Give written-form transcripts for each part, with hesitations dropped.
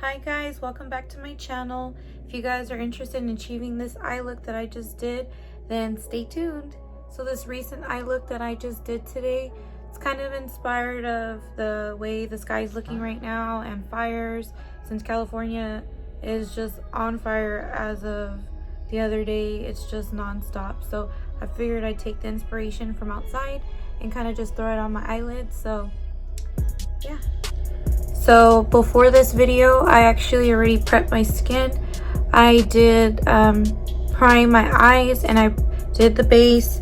Hi guys, welcome back to my channel. If you guys are interested in achieving this eye look that I just did, then stay tuned. So this recent eye look that I just did today, it's kind of inspired of the way the sky is looking right now and fires, since California is just on fire as of the other day. It's just non-stop. So I figured I'd take the inspiration from outside and kind of just throw it on my eyelids. So yeah. So before this video, I actually already prepped my skin. I did prime my eyes, and I did the base,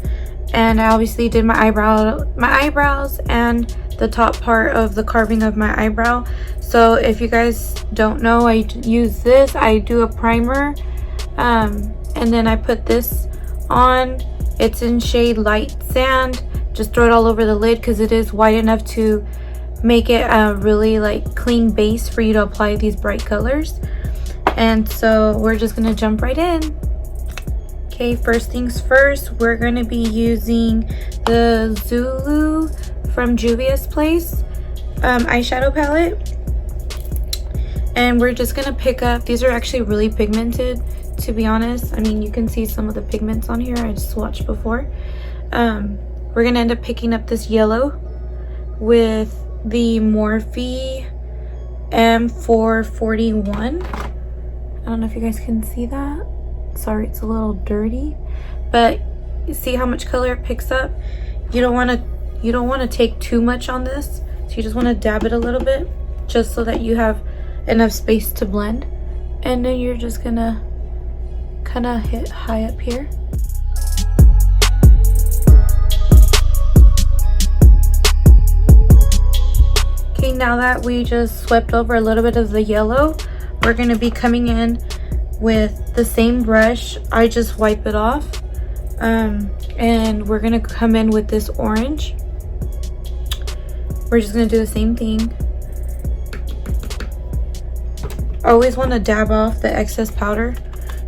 and I obviously did my eyebrows and the top part of the carving of my eyebrow. So if you guys don't know, I use this. I do a primer, and then I put this on. It's in shade Light Sand. Just throw it all over the lid because it is wide enough to make it a really like clean base for you to apply these bright colors. And so we're just gonna jump right in. Okay, first things first, we're gonna be using the Zulu from Juvia's Place eyeshadow palette, and we're just gonna pick up, these are actually really pigmented, to be honest. I mean, you can see some of the pigments on here. I just swatched before. We're gonna end up picking up this yellow with the Morphe M441. I don't know if you guys can see that. Sorry, it's a little dirty, but you see how much color it picks up. You don't want to take too much on this, so you just want to dab it a little bit just so that you have enough space to blend. And then you're just gonna kind of hit high up here. Okay, now that we just swept over a little bit of the yellow, we're going to be coming in with the same brush. I just wipe it off, and we're going to come in with this orange. We're just going to do the same thing. Always want to dab off the excess powder,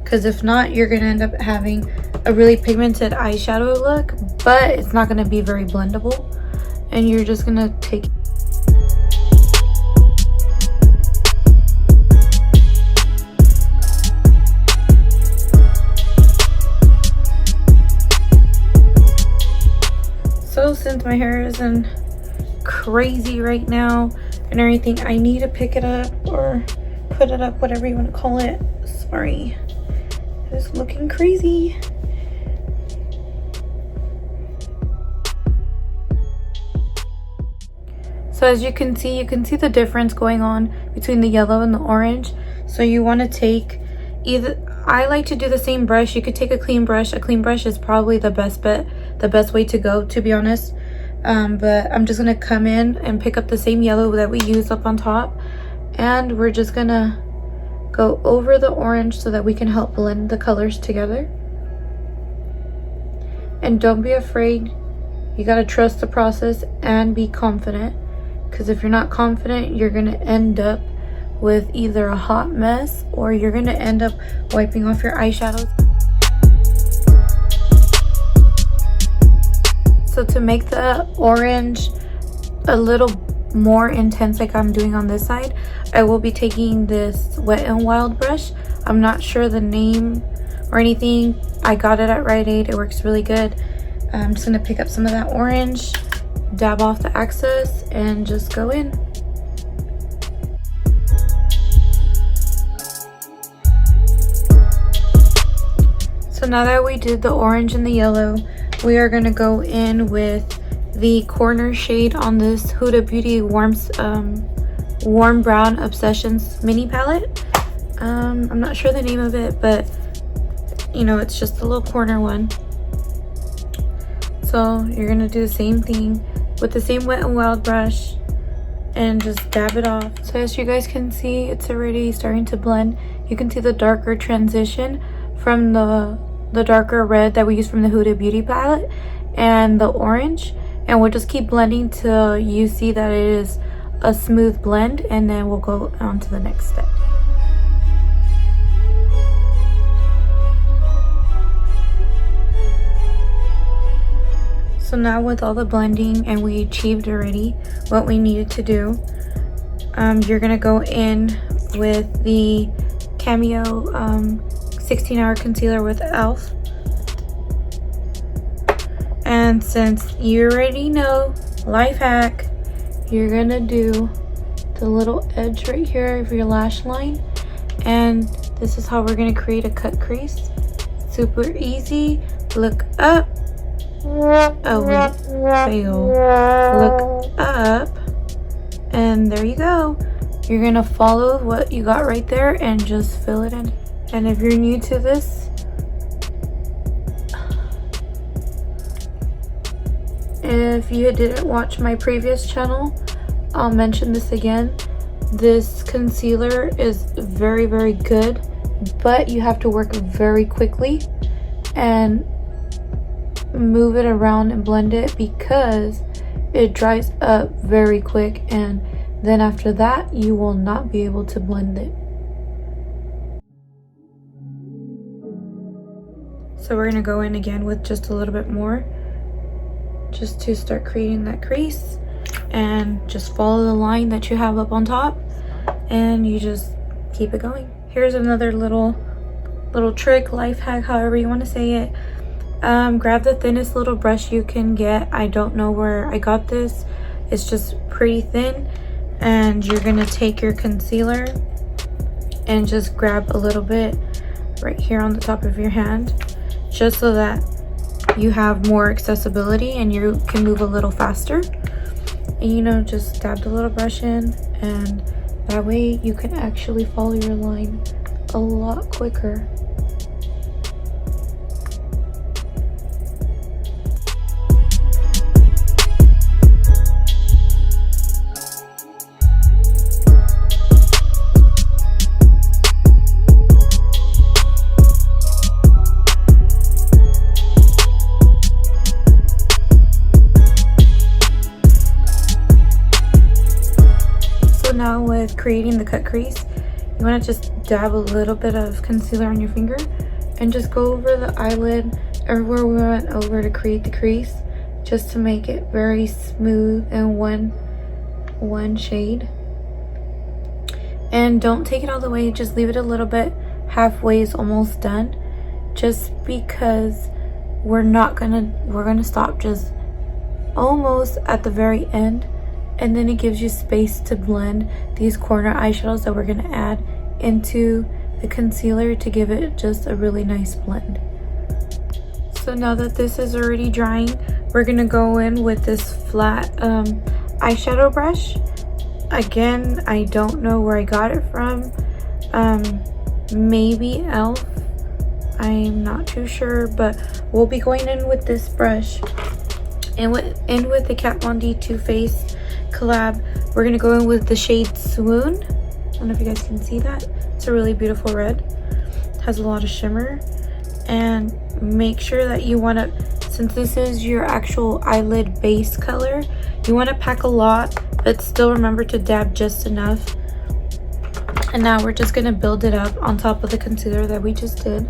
because if not, you're going to end up having a really pigmented eyeshadow look, but it's not going to be very blendable, and you're just going to take since my hair isn't crazy right now and everything, I need to pick it up or put it up, whatever you want to call it. Sorry, it's looking crazy. So as you can see the difference going on between the yellow and the orange. So you want to take either, I like to do the same brush. You could take a clean brush. A clean brush is probably the best bet, the best way to go, to be honest. But I'm just gonna come in and pick up the same yellow that we used up on top, and we're just gonna go over the orange so that we can help blend the colors together. And don't be afraid. You gotta trust the process and be confident, because if you're not confident, you're gonna end up with either a hot mess or you're gonna end up wiping off your eyeshadows. So to make the orange a little more intense, like I'm doing on this side, I will be taking this Wet n Wild brush. I'm not sure the name or anything. I got it at Rite Aid. It works really good. I'm just gonna pick up some of that orange, dab off the excess, and just go in. So now that we did the orange and the yellow, we are going to go in with the corner shade on this Huda Beauty Warm Brown Obsessions mini palette. I'm not sure the name of it, but you know, it's just a little corner one. So you're going to do the same thing with the same Wet n Wild brush and just dab it off. So as you guys can see, it's already starting to blend. You can see the darker transition from the darker red that we use from the Huda Beauty palette and the orange, and we'll just keep blending till you see that it is a smooth blend, and then we'll go on to the next step. So now with all the blending and we achieved already what we needed to do, you're gonna go in with the Cameo 16-hour concealer with e.l.f. And since you already know, life hack, you're gonna do the little edge right here of your lash line, and this is how we're gonna create a cut crease. Super easy. Look up. Oh wait, fail. Look up, and there you go. You're gonna follow what you got right there and just fill it in. And if you're new to this, if you didn't watch my previous channel, I'll mention this again. This concealer is very, very good, but you have to work very quickly and move it around and blend it because it dries up very quick, and then after that you will not be able to blend it. So we're gonna go in again with just a little bit more, just to start creating that crease, and just follow the line that you have up on top, and you just keep it going. Here's another little trick, life hack, however you want to say it. Grab the thinnest little brush you can get. I don't know where I got this, it's just pretty thin, and you're gonna take your concealer and just grab a little bit right here on the top of your hand, just so that you have more accessibility and you can move a little faster. And you know, just dab the little brush in, and that way you can actually follow your line a lot quicker. Now with creating the cut crease, you want to just dab a little bit of concealer on your finger and just go over the eyelid everywhere we went over to create the crease, just to make it very smooth and one shade. And don't take it all the way, just leave it a little bit. Halfway is almost done, just because we're gonna stop just almost at the very end. And then it gives you space to blend these corner eyeshadows that we're going to add into the concealer to give it just a really nice blend. So now that this is already drying, we're going to go in with this flat eyeshadow brush. Again, I don't know where I got it from. Maybe e.l.f. I'm not too sure, but we'll be going in with this brush. And with the Kat Von D Too Faced collab, we're gonna go in with the shade Swoon. I don't know if you guys can see that. It's a really beautiful red. It has a lot of shimmer. And make sure that you want to, since this is your actual eyelid base color, you want to pack a lot, but still remember to dab just enough. And now we're just gonna build it up on top of the concealer that we just did.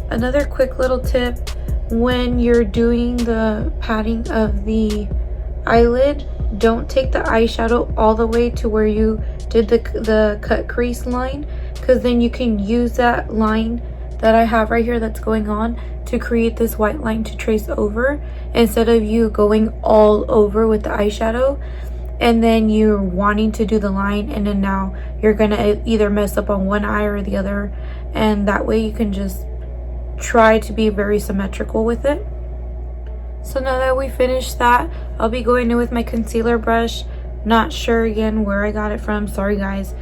Another quick little tip, when you're doing the padding of the eyelid, don't take the eyeshadow all the way to where you did the cut crease line, because then you can use that line that I have right here that's going on to create this white line to trace over, instead of you going all over with the eyeshadow and then you're wanting to do the line, and then now you're gonna either mess up on one eye or the other. And that way you can just try to be very symmetrical with it. So now that we finished that, I'll be going in with my concealer brush. Not sure again where I got it from, sorry guys.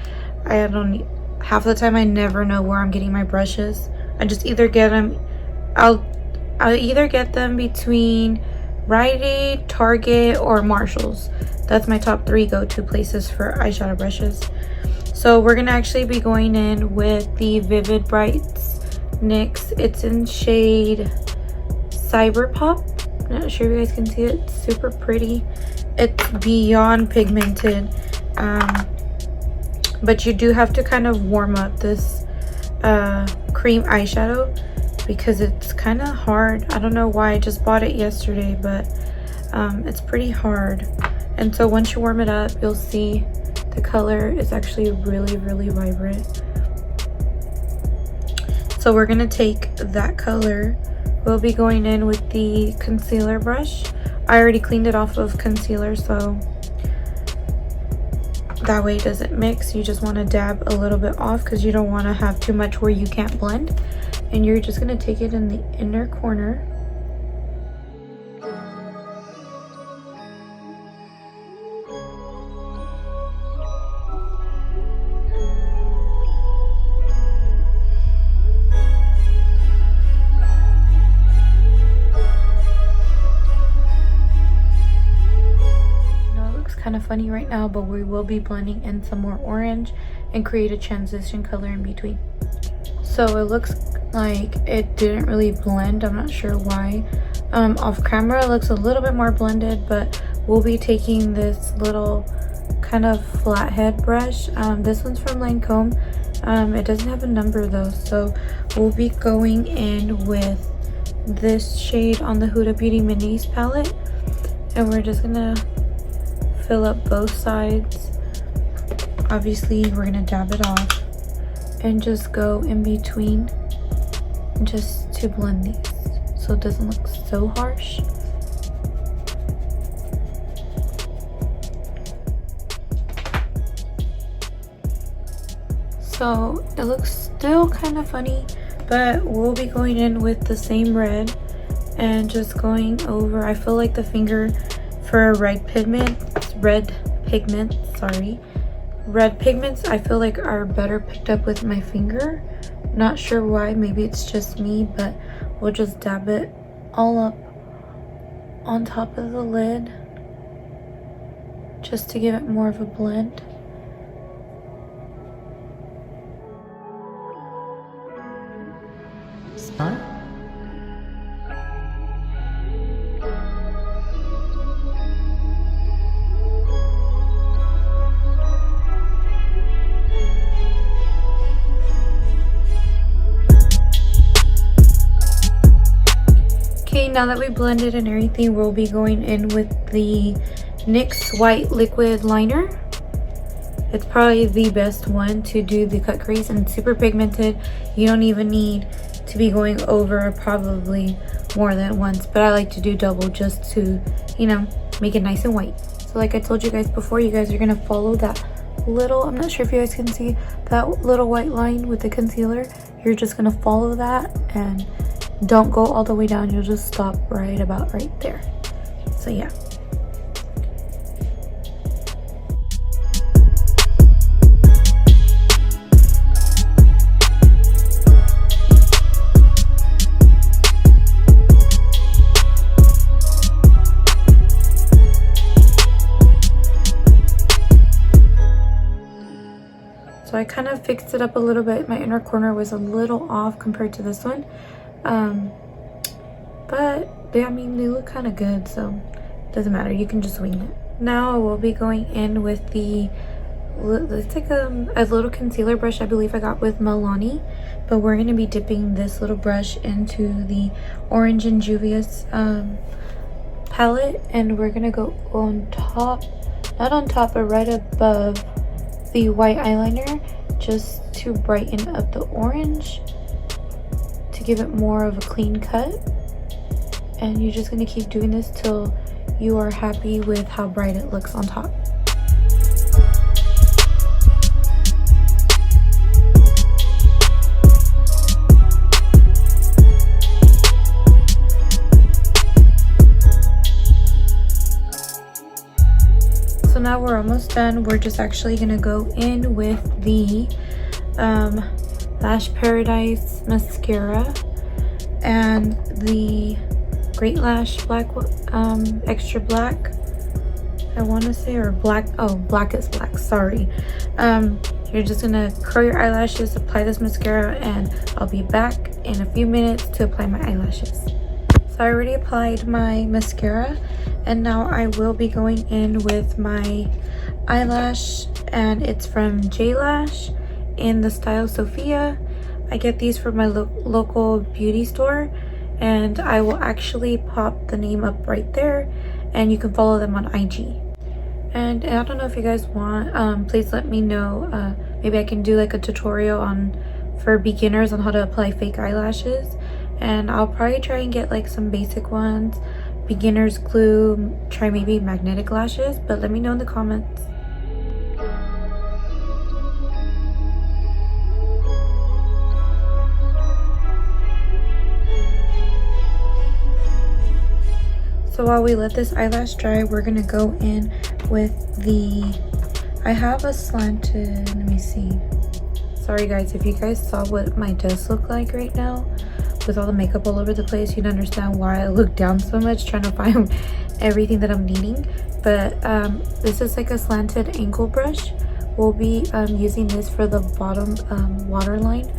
Half the time I never know where I'm getting my brushes. I just either get them, I'll either get them between Rite Aid, Target, or Marshall's. That's my top 3 go-to places for eyeshadow brushes. So we're gonna actually be going in with the Vivid Brights NYX. It's in shade Cyber Pop. I'm not sure if you guys can see it. It's super pretty. It's beyond pigmented, but you do have to kind of warm up this cream eyeshadow because it's kind of hard. I don't know why. I just bought it yesterday, but it's pretty hard. And so once you warm it up, you'll see the color is actually really, really vibrant. So we're gonna take that color. We'll be going in with the concealer brush. I already cleaned it off of concealer, so that way it doesn't mix. You just want to dab a little bit off because you don't want to have too much where you can't blend. And you're just going to take it in the inner corner. Kind of funny right now, but we will be blending in some more orange and create a transition color in between. So it looks like it didn't really blend. I'm not sure why. Off camera it looks a little bit more blended, but we'll be taking this little kind of flathead brush. This one's from Lancome. It doesn't have a number though, so we'll be going in with this shade on the Huda Beauty Minis palette, and we're just gonna fill up both sides. Obviously we're gonna dab it off and just go in between just to blend these so it doesn't look so harsh. So it looks still kind of funny, but we'll be going in with the same red and just going over. I feel like the finger for red pigments I feel like are better picked up with my finger. Not sure why, maybe it's just me, but we'll just dab it all up on top of the lid just to give it more of a blend. Smart. Okay, now that we blended and everything, we'll be going in with the NYX white liquid liner. It's probably the best one to do the cut crease, and super pigmented. You don't even need to be going over probably more than once, but I like to do double just to, you know, make it nice and white. So like I told you guys before, you guys are gonna follow that little, I'm not sure if you guys can see that little white line with the concealer. You're just gonna follow that and don't go all the way down. You'll just stop right about right there. So yeah. So I kind of fixed it up a little bit. My inner corner was a little off compared to this one. But I mean, they look kind of good, so it doesn't matter. You can just wing it. Now we'll be going in with the, it's like a little concealer brush I believe I got with Milani, but we're going to be dipping this little brush into the Orange and Juvia's palette, and we're going to go on top, not on top, but right above the white eyeliner, just to brighten up the orange, to give it more of a clean cut. And you're just going to keep doing this till you are happy with how bright it looks on top. So now we're almost done. We're just actually going to go in with the Lash Paradise mascara and the Great Lash Black, extra black, I want to say, or black, oh, black is black, sorry. You're just gonna curl your eyelashes, apply this mascara, and I'll be back in a few minutes to apply my eyelashes. So I already applied my mascara, and now I will be going in with my eyelash, and it's from J Lash in the style Sophia. I get these from my local beauty store, and I will actually pop the name up right there, and you can follow them on IG. And I don't know if you guys want, please let me know. Maybe I can do like a tutorial for beginners on how to apply fake eyelashes, and I'll probably try and get like some basic ones, beginner's glue, try maybe magnetic lashes, but let me know in the comments. So while we let this eyelash dry, we're gonna go in with I have a slanted, let me see. Sorry guys, if you guys saw what my desk looked like right now, with all the makeup all over the place, you'd understand why I look down so much trying to find everything that I'm needing. But this is like a slanted angle brush. We'll be using this for the bottom waterline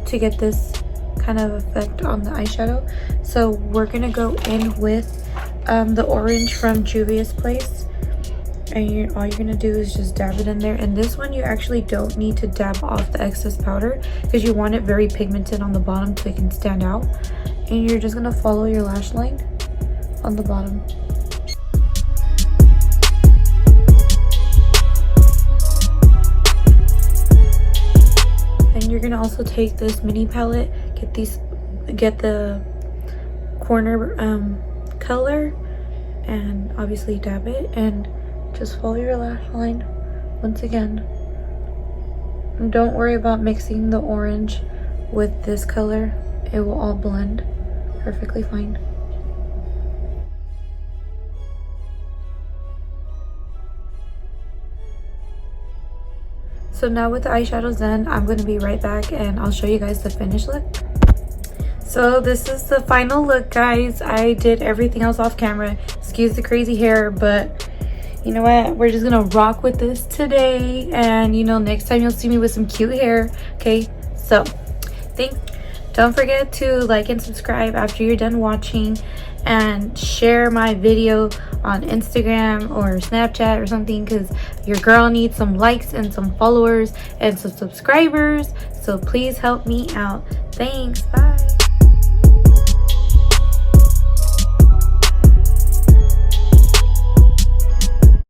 to get this kind of effect on the eyeshadow. So we're gonna go in with the orange from Juvia's Place, and all you're gonna do is just dab it in there. And this one you actually don't need to dab off the excess powder because you want it very pigmented on the bottom so it can stand out. And you're just gonna follow your lash line on the bottom. And you're gonna also take this mini palette, get the corner color, and obviously dab it, and just follow your lash line once again. And don't worry about mixing the orange with this color, it will all blend perfectly fine. So now with the eyeshadows done, I'm going to be right back and I'll show you guys the finished look. So this is the final look, guys. I did everything else off camera. Excuse the crazy hair, but you know what? We're just gonna rock with this today. And you know, next time you'll see me with some cute hair. Okay, so thanks. Don't forget to like and subscribe after you're done watching, and share my video on Instagram or Snapchat or something, because your girl needs some likes and some followers and some subscribers. So please help me out. Thanks. Bye.